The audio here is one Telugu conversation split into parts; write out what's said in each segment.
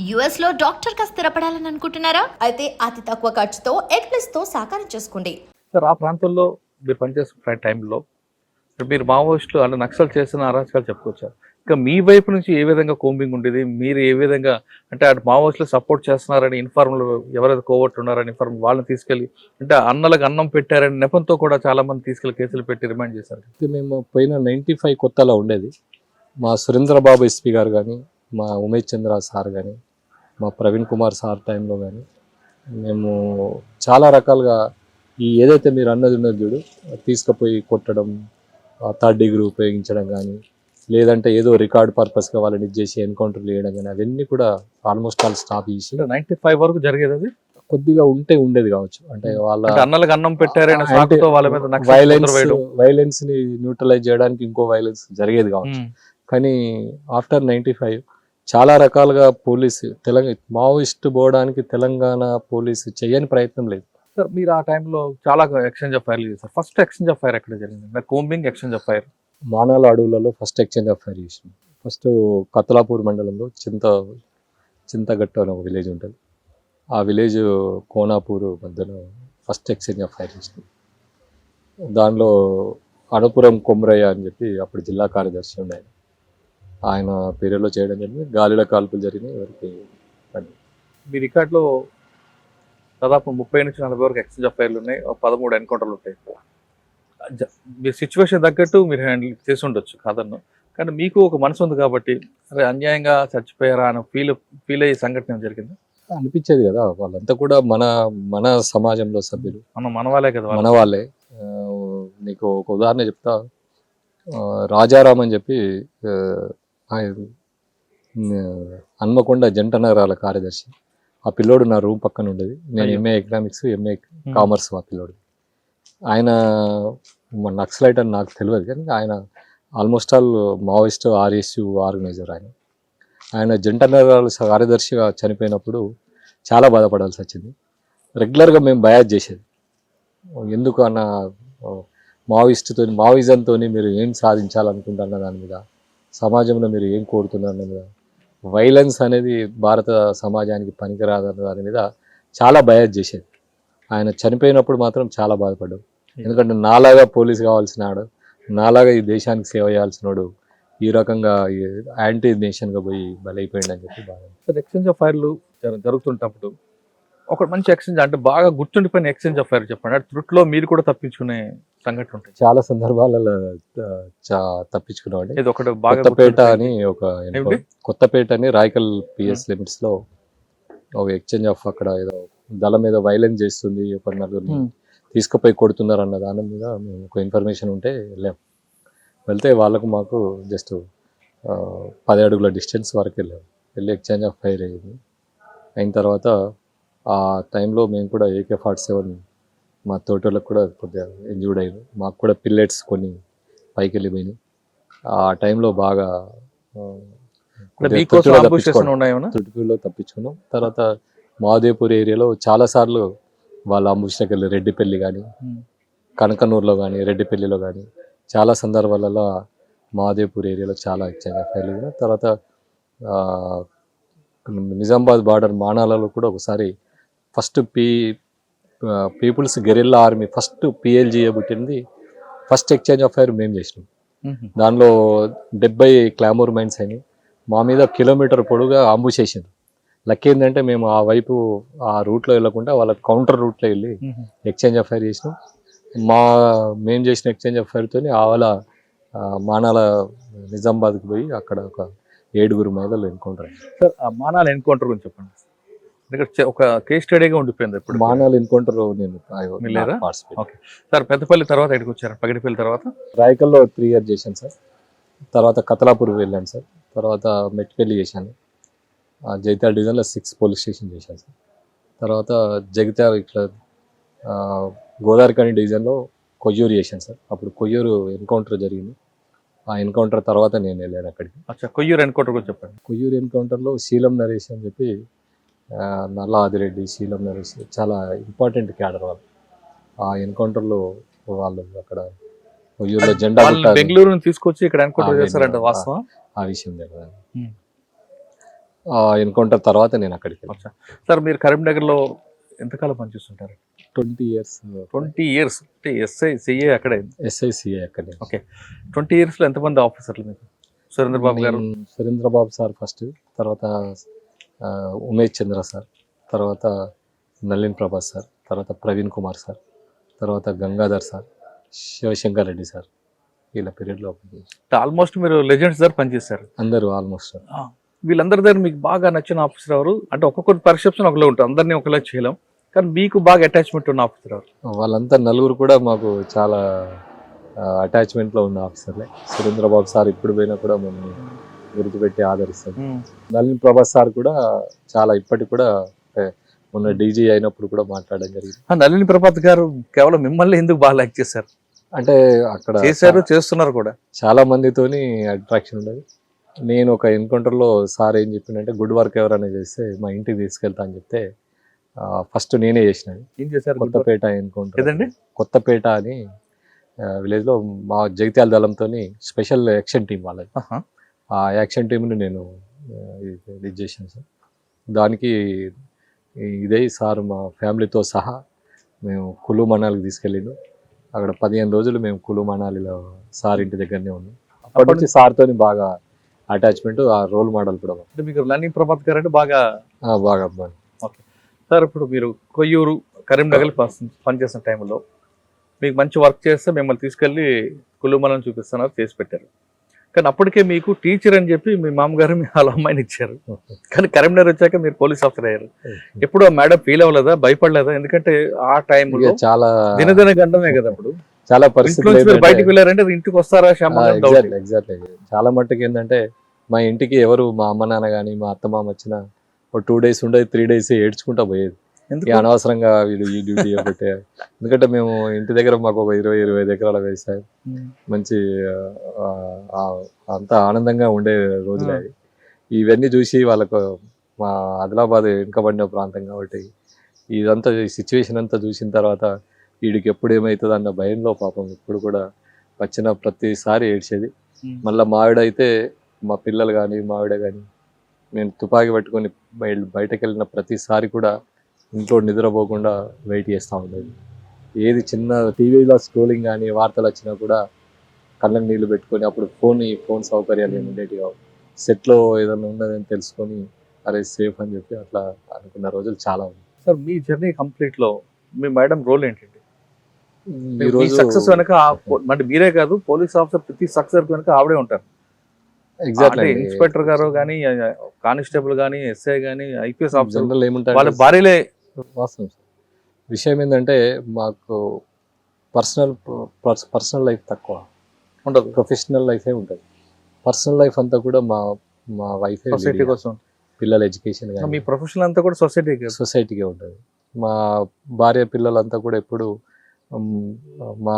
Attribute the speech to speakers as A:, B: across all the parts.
A: యుఎస్ లో డాక్టర్ గా స్థిరపడాలని అనుకుంటున్నారా? అయితే అతి తక్కువ ఖర్చుతో ఎగ్ప్లస్ తో సాకారం చేసుకోండి.
B: సార్ ఆ ప్రాంతంలో మీరు పనిచేస్తున్న టైంలో మీరు మావోయిస్టులు అంటే నక్సల్ చేసిన అరాచకాలు చెప్పుకొచ్చారు. ఇంకా మీ వైపు నుంచి ఏ విధంగా కోంబింగ్ ఉండేది? మీరు ఏ విధంగా అంటే అటు మావోయిస్టులు సపోర్ట్ చేస్తున్నారని ఇన్ఫార్మ్లు ఎవరైతే కోవట్లు ఉన్నారని ఇన్ఫార్మ్ వాళ్ళని తీసుకెళ్ళి అంటే అన్నలకు అన్నం పెట్టారని నెపంతో కూడా చాలా మంది తీసుకెళ్లి కేసులు పెట్టి రిమాండ్ చేశారు.
C: మేము పోయిన 95 కొత్తలో ఉండేది. మా సురేంద్రబాబు ఎస్పీ గారు కానీ, మా ఉమేష్ చంద్ర సార్ కానీ, మా ప్రవీణ్ కుమార్ సార్ టైంలో కానీ మేము చాలా రకాలుగా ఈ ఏదైతే మీరు అన్నది ఉన్నది చూడు, తీసుకుపోయి కొట్టడం, థర్డ్ డిగ్రీ ఉపయోగించడం కానీ, లేదంటే ఏదో రికార్డ్ పర్పస్గా వాళ్ళని ఇచ్చేసి ఎన్కౌంటర్లు చేయడం కానీ అవన్నీ కూడా ఆల్మోస్ట్ వాళ్ళు స్టాప్ చేసి
B: 95 వరకు జరిగేది అది
C: కొద్దిగా ఉండేది కావచ్చు. అంటే వాళ్ళ
B: అన్నలకు అన్నం పెట్టారని వాళ్ళ మీద
C: వైలెన్స్ ని న్యూట్రలైజ్ చేయడానికి ఇంకో వైలెన్స్ జరిగేది కావచ్చు. కానీ ఆఫ్టర్ 95 చాలా రకాలుగా పోలీసు మావోయిస్ట్ పోవడానికి తెలంగాణ పోలీసు చేయని ప్రయత్నం లేదు.
B: సార్ మీరు ఆ టైంలో చాలా ఎక్స్చేంజ్ ఆఫ్ ఫైర్లు చేశారు. ఫస్ట్ ఎక్స్చేంజ్ ఆఫ్ ఫైర్ ఎక్కడ జరిగింది? Combing exchange of fire
C: Manala అడవులలో ఫస్ట్ ఎక్స్చేంజ్ ఆఫ్ ఫైర్ చేసినాం. ఫస్ట్ కతలాపూర్ మండలంలో చింతగట్టు అని ఒక విలేజ్ ఉంటుంది. ఆ విలేజ్ కోనాపూర్ మధ్యలో ఫస్ట్ ఎక్స్చేంజ్ ఆఫ్ ఫైర్ చేసినాం. దానిలో అనుపురం కొమరయ్య అని చెప్పి అప్పుడు జిల్లా కార్యదర్శి ఉండే ఆయన పీరియడ్లో చేయడం జరిగింది. గాలిలో కాల్పులు జరిగినాయి. ఎవరికి
B: మీ రికార్డులో దాదాపు 30 నుంచి 40 వరకు ఎక్స్చేంజ్ ఆఫ్ ఫైర్లు ఉన్నాయి, 13 ఎన్కౌంటర్లు ఉంటాయి. మీ సిచ్యువేషన్ తగ్గట్టు మీరు హ్యాండిల్ చేసి ఉండొచ్చు కాదన్ను, కానీ మీకు ఒక మనసు ఉంది కాబట్టి అరే అన్యాయంగా చచ్చిపోయారా అని ఫీల్ అయ్యే సంఘటన జరిగింది
C: అనిపించేది కదా. వాళ్ళంతా కూడా మన సమాజంలో సభ్యులు,
B: మన వాళ్ళే కదా,
C: మన వాళ్ళే. నీకు ఒక ఉదాహరణ చెప్తా. రాజారాం అని చెప్పి హన్మకొండ జంట నగరాల కార్యదర్శి. ఆ పిల్లోడు నా రూమ్ పక్కన ఉండేది. నేను ఎంఏ ఎకనామిక్స్, ఎంఏ కామర్స్. ఆ పిల్లోడు ఆయన నక్సలైట్ అని నాకు తెలియదు, కానీ ఆయన almost all Maoist RSU organiser. ఆయన జంట నగరాల కార్యదర్శిగా చనిపోయినప్పుడు చాలా బాధపడాల్సి వచ్చింది. రెగ్యులర్గా మేము బయాజ్ చేసేది. ఎందుకు అన్న మావోయిజంతో మీరు ఏం సాధించాలనుకుంటున్న దాని మీద, సమాజంలో మీరు ఏం కోరుతున్నారు మీద, వైలెన్స్ అనేది భారత సమాజానికి పనికిరాదన్న దాని మీద చాలా బయాజ్ చేసేది. ఆయన చనిపోయినప్పుడు మాత్రం చాలా బాధపడ్డాడు. ఎందుకంటే నాలాగా పోలీస్ కావాల్సినాడు, నాలాగా ఈ దేశానికి సేవ చేయాల్సినాడు ఈ రకంగా యాంటీ నేషన్గా పోయి బలైపోయింది అని చెప్పి బాగా.
B: ఎక్స్చేంజ్ ఆఫ్ ఫైర్లు జరుగుతుంటప్పుడు ఒక మంచి ఎక్స్చేంజ్ అంటే బాగా గుర్తుండిపోయిన ఎక్స్చేంజ్ ఆఫ్ ఫైర్ చెప్పండి. అంటే త్రుట్లో మీరు కూడా తప్పించుకునే సంఘటన ఉంటాయి.
C: చాలా సందర్భాలలో తప్పించుకున్నామండి.
B: ఇది ఒకటి బాగా
C: కొత్తపేట అని రాయకల్ పిఎస్ లిమిట్స్ లో ఒక ఎక్స్చేంజ్ ఆఫ్, అక్కడ ఏదో దళం మీద వైలెన్స్ చేస్తుంది, ఒక నలుగురిని తీసుకుపోయి కొడుతున్నారు అన్న దాని మీద మేము ఒక ఇన్ఫర్మేషన్ ఉంటే వెళ్తే వాళ్ళకు మాకు జస్ట్ 10 అడుగుల డిస్టెన్స్ వరకు వెళ్ళి ఎక్స్చేంజ్ ఆఫ్ ఫైర్ అయ్యింది. అయిన తర్వాత ఆ టైంలో మేము కూడా AK-47 మా తోటలకు కూడా కొద్దిగా ఇంజూర్డ్ అయ్యారు. మాకు కూడా పిల్లెట్స్ కొన్ని పైకి వెళ్ళిపోయినాయి. ఆ టైంలో బాగా తుటుకులో తప్పించుకున్నాం. తర్వాత మాదేపూర్ ఏరియాలో చాలాసార్లు వాళ్ళ అంబుష్నకెళ్ళి రెడ్డిపల్లి కానీ, కనకనూరులో కానీ, రెడ్డిపల్లిలో కానీ చాలా సందర్భాలలో మాదేపూర్ ఏరియాలో చాలా ఎక్స్చేంజ్ ఆఫ్ ఫైర్లు. తర్వాత నిజామాబాద్ బార్డర్ మానాలలో కూడా ఒకసారి first people's guerrilla army first PLGA పుట్టింది. ఫస్ట్ ఎక్స్చేంజ్ ఆఫ్ ఫైర్ మేము చేసినాం. దానిలో 70 క్లామోర్ మైన్స్ అయినాయి. మా మీద కిలోమీటర్ పొడుగా అంబుష్ చేసింది. లక్ ఏంటంటే మేము ఆ వైపు ఆ రూట్లో వెళ్ళకుండా వాళ్ళ కౌంటర్ రూట్లో వెళ్ళి ఎక్స్చేంజ్ ఆఫ్ ఫైర్ చేసినాం. మేము చేసిన ఎక్స్చేంజ్ ఆఫ్ ఫైర్తో వాళ్ళ మానాల నిజామాబాద్కి పోయి అక్కడ ఒక 7 మహిళలు ఎన్కౌంటర్ అయ్యారు.
B: సార్ ఆ మానాల ఎన్కౌంటర్ గురించి చెప్పండి. ఒక కేస్ స్టడీగా ఉండిపోయింది. ఇప్పుడు
C: మానాల ఎన్కౌంటర్ నేను
B: సార్ పెద్దపల్లి తర్వాత ఎక్కడికి వచ్చారు? పగిడిపల్లి తర్వాత
C: రాయకల్లో 3 years చేశాను సార్. తర్వాత కతలాపూర్ వెళ్ళాను సార్. తర్వాత మెట్టిపల్లి చేశాను. జగిత్యాల డివిజన్లో 6 పోలీస్ స్టేషన్ చేశాను సార్. తర్వాత జగిత్యాల ఇట్లా గోదావరిఖని డివిజన్లో కొయ్యూరు చేశాను సార్. అప్పుడు కొయ్యూరు ఎన్కౌంటర్ జరిగింది. ఆ ఎన్కౌంటర్ తర్వాత నేను వెళ్ళాను అక్కడికి.
B: కొయ్యూరు ఎన్కౌంటర్ కూడా చెప్పండి.
C: కొయ్యూరు ఎన్కౌంటర్లో శీలం నరేష్ అని చెప్పి, నల్ల ఆదిరెడ్డి, శీలం నరేష్ చాలా ఇంపార్టెంట్ క్యాడర్ వాళ్ళు. ఆ ఎన్కౌంటర్లో వాళ్ళు అక్కడ కొయ్యూరులో జెండా
B: బెంగళూరు తీసుకొచ్చి ఇక్కడ ఎన్కౌంటర్ చేస్తారంట, వాస్తవం?
C: ఆ విషయం తెలియదు. ఎన్కౌంటర్ తర్వాత నేను అక్కడికి వెళ్ళాను.
B: అచ్చా. సార్ మీరు కరీంనగర్లో ఎంతకాలం పనిచేస్తుంటారు?
C: 20 years
B: 20 years. అంటే ఎస్ఐ సిఏ అక్కడే.
C: SICA అక్కడ.
B: ఓకే. 20 yearsలో ఎంతమంది ఆఫీసర్లు మీకు? సురేంద్ర బాబు గారు,
C: సురేంద్ర బాబు సార్ ఫస్ట్, తర్వాత ఉమేష్ చంద్ర సార్, తర్వాత నళిన్ ప్రభాస్ సార్, తర్వాత ప్రవీణ్ కుమార్ సార్, తర్వాత గంగాధర్ సార్, శివశంకర్ రెడ్డి సార్, వీళ్ళ పీరియడ్లో
B: ఆల్మోస్ట్ మీరు లెజెండ్స్ దగ్గర పనిచేస్తారు
C: అందరూ ఆల్మోస్ట్.
B: వీళ్ళందరి దగ్గర మీకు బాగా నచ్చిన ఆఫీసర్ ఎవరు? అంటే ఒక్కొక్కటి పర్సెప్షన్ ఒకలా ఉంటుంది, అందరినీ ఒకలా చేయలేం, కానీ మీకు బాగా అటాచ్మెంట్ ఉన్న ఆఫీసర్ ఎవరు?
C: వాళ్ళంతా నలుగురు కూడా మాకు చాలా అటాచ్మెంట్లో ఉన్న ఆఫీసర్లే. సురేంద్ర బాబు సార్ ఇప్పుడు పోయినా కూడా మమ్మల్ని గుర్తుపెట్టి ఆదరిస్తారు. నళిన్ ప్రభాస్ సార్ కూడా చాలా ఇప్పటికి కూడా మొన్న డీజీ అయినప్పుడు కూడా మాట్లాడడం జరిగింది.
B: నళిని ప్రభాత్ గారు కేవలం మిమ్మల్ని ఎందుకు బాగా లైక్ చేశారు?
C: అంటే అక్కడ
B: చేశారు, చేస్తున్నారు కూడా.
C: చాలా మందితోని అట్రాక్షన్ ఉండదు. నేను ఒక ఎన్కౌంటర్లో సార్ ఏం చెప్పిందంటే, గుడ్ వర్క్ ఎవరైనా చేస్తే మా ఇంటికి తీసుకెళ్తా అని చెప్తే ఫస్ట్ నేనే చేసినది.
B: ఏం చేశారు?
C: కొత్తపేట ఎన్కౌంటర్.
B: ఏదండి?
C: కొత్తపేట అని విలేజ్లో మా జగిత్యాల దళంతో స్పెషల్ యాక్షన్ టీం వాళ్ళది. ఆ యాక్షన్ టీంని నేను ఇది చేశాను సార్. దానికి ఇదే సార్ మా ఫ్యామిలీతో సహా మేము కులు మనాలికి తీసుకెళ్ళిండు. అక్కడ 15 రోజులు మేము కులు మనాలిలో సార్ ఇంటి దగ్గరనే ఉన్నాం. అప్పటి నుంచి సార్తో బాగా అటాచ్మెంట్, ఆ రోల్ మోడల్ కూడా.
B: అంటే మీకు నళిని ప్రభాత్ గారు అంటే బాగా
C: బాగా.
B: ఓకే సార్, ఇప్పుడు మీరు కొయ్యూరు కరీంనగర్ పనిచేసిన టైంలో మీకు మంచి వర్క్ చేస్తే మిమ్మల్ని తీసుకెళ్ళి కులుమలను చూపిస్తున్నారు, చేసి పెట్టారు. కానీ అప్పటికే మీకు టీచర్ అని చెప్పి మీ మామగారు మీ వాళ్ళ అమ్మాయిని ఇచ్చారు. కానీ కరీంనగర్ వచ్చాక మీరు పోలీస్ ఆఫీసర్ అయ్యారు. ఎప్పుడు మేడం ఫీల్ అవ్వలేదా, భయపడలేదా? ఎందుకంటే ఆ టైంలో
C: చాలా
B: దినదిన గండమే కదా, అప్పుడు
C: చాలా పరిస్థితులు
B: బయటకు వెళ్ళారంటే ఇంటికి వస్తారా?
C: ఎగ్జాక్ట్లీ. చాలా మట్టుకు ఏంటంటే మా ఇంటికి ఎవరు మా అమ్మ నాన్న కానీ మా అత్త మామ వచ్చినా ఒక 2 days ఉండేది, 3 days ఏడ్చుకుంటా పోయేది. అనవసరంగా వీళ్ళు ఈ డ్యూటీ ఒకటే. ఎందుకంటే మేము ఇంటి దగ్గర మాకు ఒక 20-25 ఎకరాల వ్యవసాయం, మంచి అంతా ఆనందంగా ఉండే రోజులు అవి. ఇవన్నీ చూసి వాళ్ళకు, మా ఆదిలాబాద్ వెనుకబడిన ప్రాంతం కాబట్టి ఇదంతా సిచ్యువేషన్ అంతా చూసిన తర్వాత వీడికి ఎప్పుడు ఏమవుతుంది అన్న భయంలో పాపం ఇప్పుడు కూడా వచ్చిన ప్రతిసారి ఏడ్చేది. మళ్ళీ మావిడైతే మా పిల్లలు కానీ మావిడ కానీ నేను తుపాకీ పట్టుకొని బయటకు వెళ్ళిన ప్రతిసారి కూడా ఇంట్లో నిద్రపోకుండా వెయిట్ చేస్తూ ఉండేది. ఏది చిన్న టీవీలో స్క్రోలింగ్ కానీ వార్తలు వచ్చినా కూడా కళ్ళకి నీళ్ళు పెట్టుకొని, అప్పుడు ఫోన్ సౌకర్యాలు ఏమి ఉండేవి కావు. సెట్లో ఏదైనా ఉన్నదని తెలుసుకొని అరే సేఫ్ అని చెప్పి అట్లా అనుకున్న రోజులు చాలా ఉన్నాయి.
B: సార్ మీ జర్నీ కంప్లీట్లో మీ మేడం రోల్ ఏంటండి?
C: ఈ రోజు
B: సక్సెస్ వెనక అంటే మీరే కాదు, పోలీస్ ఆఫీసర్ ప్రతి సక్సెస్ వెనక ఆవిడే ఉంటారు.
C: ఎగ్జాక్ట్లీ.
B: ఇన్స్పెక్టర్ గారు కానీ, కానిస్టేబుల్ కానీ, ఎస్ఐ కానీ, ఐపీఎస్ ఆఫీసర్
C: జనరల్ ఏముంటారు
B: వాళ్ళ భార్యలే.
C: వాస్తవం సార్. విషయం ఏంటంటే మాకు పర్సనల్ లైఫ్ తక్కువ
B: ఉండదు,
C: ప్రొఫెషనల్ లైఫే ఉంటుంది. పర్సనల్ లైఫ్ అంతా కూడా మా వైఫ్,
B: సొసైటీ కోసం,
C: పిల్లల ఎడ్యుకేషన్ కానీ,
B: మీ ప్రొఫెషనల్ అంతా కూడా
C: సొసైటీకే ఉంటుంది. మా భార్య పిల్లలంతా కూడా ఎప్పుడు మా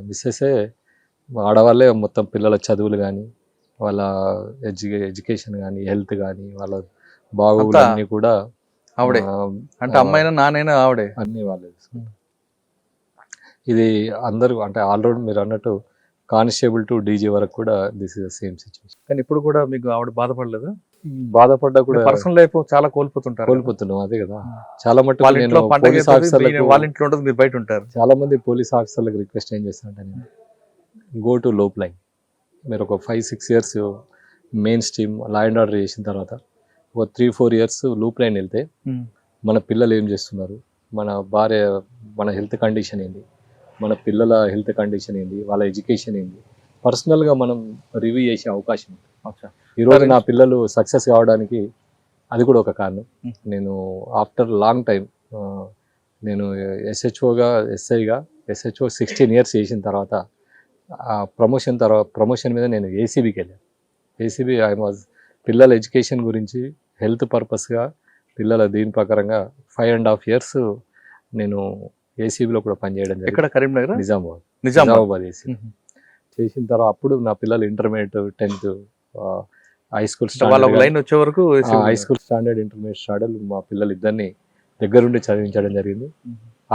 C: మిస్సెసే, ఆడవాళ్ళే మొత్తం పిల్లల చదువులు కానీ, వాళ్ళ ఎడ్యుకేషన్ కానీ, హెల్త్ కానీ, వాళ్ళ బాగోగులు అన్నీ కూడా
B: ఆవిడే. అంటే అమ్మాయినా నానైనా ఆవిడే,
C: అన్నీ వాళ్ళే. ఇది అందరూ అంటే ఆల్రెడీ మీరు అన్నట్టు కానిస్టేబుల్ టు డీజీ వరకు కూడా this is the same situation.
B: కానీ ఇప్పుడు కూడా మీకు ఆవిడ బాధపడలేదు?
C: బాధపడ్డా కూడా
B: పర్సనల్ లైఫ్ చాలా కోల్పోతున్నాం.
C: అదే కదా. చాలా మటుకు
B: వాళ్ళ ఇంట్లో ఉంటుంది, మీరు బయట ఉంటారు.
C: చాలా మంది పోలీస్ ఆఫీసర్లకు రిక్వెస్ట్ ఏం చేస్తానంటే, నేను గో టు లోప్ లైన్. మీరు ఒక 5-6 years main stream law and order చేసిన తర్వాత ఒక 3-4 years లూప్ లైన్ వెళ్తే మన పిల్లలు ఏం చేస్తున్నారు, మన భార్య, మన హెల్త్ కండిషన్ ఏంది, మన పిల్లల హెల్త్ కండిషన్ ఏంది, వాళ్ళ ఎడ్యుకేషన్ ఏంది, పర్సనల్గా మనం రివ్యూ చేసే అవకాశం ఉంది. ఈరోజు నా పిల్లలు సక్సెస్ కావడానికి అది కూడా ఒక కారణం. నేను ఆఫ్టర్ లాంగ్ టైం నేను ఎస్హెచ్ఓ 16 years చేసిన తర్వాత ప్రమోషన్ మీద నేను ఏసీబీకి వెళ్ళాను. ఏసీబీ ఐ వాజ్ పిల్లల ఎడ్యుకేషన్ గురించి హెల్త్ పర్పస్గా పిల్లల దీని ప్రకారంగా 5.5 years నేను ఏసీబీలో కూడా పనిచేయడం జరిగింది.
B: ఇక్కడ కరీంనగర్,
C: నిజామాబాద్ ఏసీబీ చేసిన తర్వాత అప్పుడు నా పిల్లలు intermediate, 10th, high school standard, intermediate standard మా పిల్లలు ఇద్దరిని దగ్గరుండి చదివించడం జరిగింది.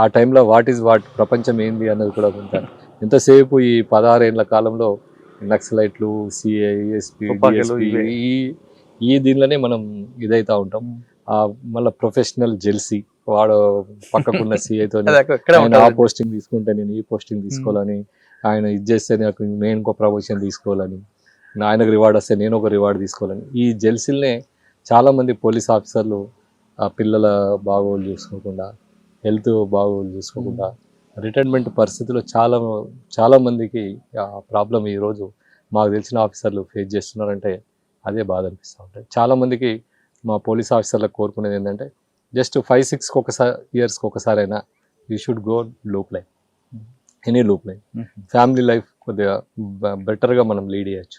C: ఆ టైంలో వాట్ ప్రపంచం ఏంది అన్నది కూడా కొంత ఎంతసేపు ఈ 16 ఏళ్ల కాలంలో నక్సలైట్లు, సిఐ, ఎస్పీ, ఈ దీనిలోనే మనం ఇదైతా ఉంటాం. మళ్ళీ ప్రొఫెషనల్ జెల్సీ, వాడు పక్కకున్న సిఐతో
B: అది అక్కడే
C: ఆయన ఆ
B: ఉంటుంది.
C: పోస్టింగ్ తీసుకుంటే నేను ఈ పోస్టింగ్ తీసుకోవాలని, ఆయన ఇది చేస్తే నాకు నేను ఇంకో ప్రమోషన్ తీసుకోవాలని, ఆయనకు రివార్డ్ వస్తే నేను ఒక రివార్డ్ తీసుకోవాలని, ఈ జెల్సీలనే చాలామంది పోలీస్ ఆఫీసర్లు ఆ పిల్లల బాగోగులు చూసుకోకుండా, హెల్త్ బాగోగులు చూసుకోకుండా రిటైర్మెంట్ పరిస్థితిలో చాలా మందికి ఆ ప్రాబ్లం ఈరోజు మాకు తెలిసిన ఆఫీసర్లు ఫేస్ చేస్తున్నారంటే అదే బాధ అనిపిస్తూ ఉంటుంది. చాలామందికి మా పోలీస్ ఆఫీసర్లకు కోరుకునేది ఏంటంటే జస్ట్ 5-6 ఇయర్స్కి ఒకసారైనా you should go loop life, any loop life, family life కొద్దిగా బెటర్గా మనం లీడ్ చేయొచ్చు.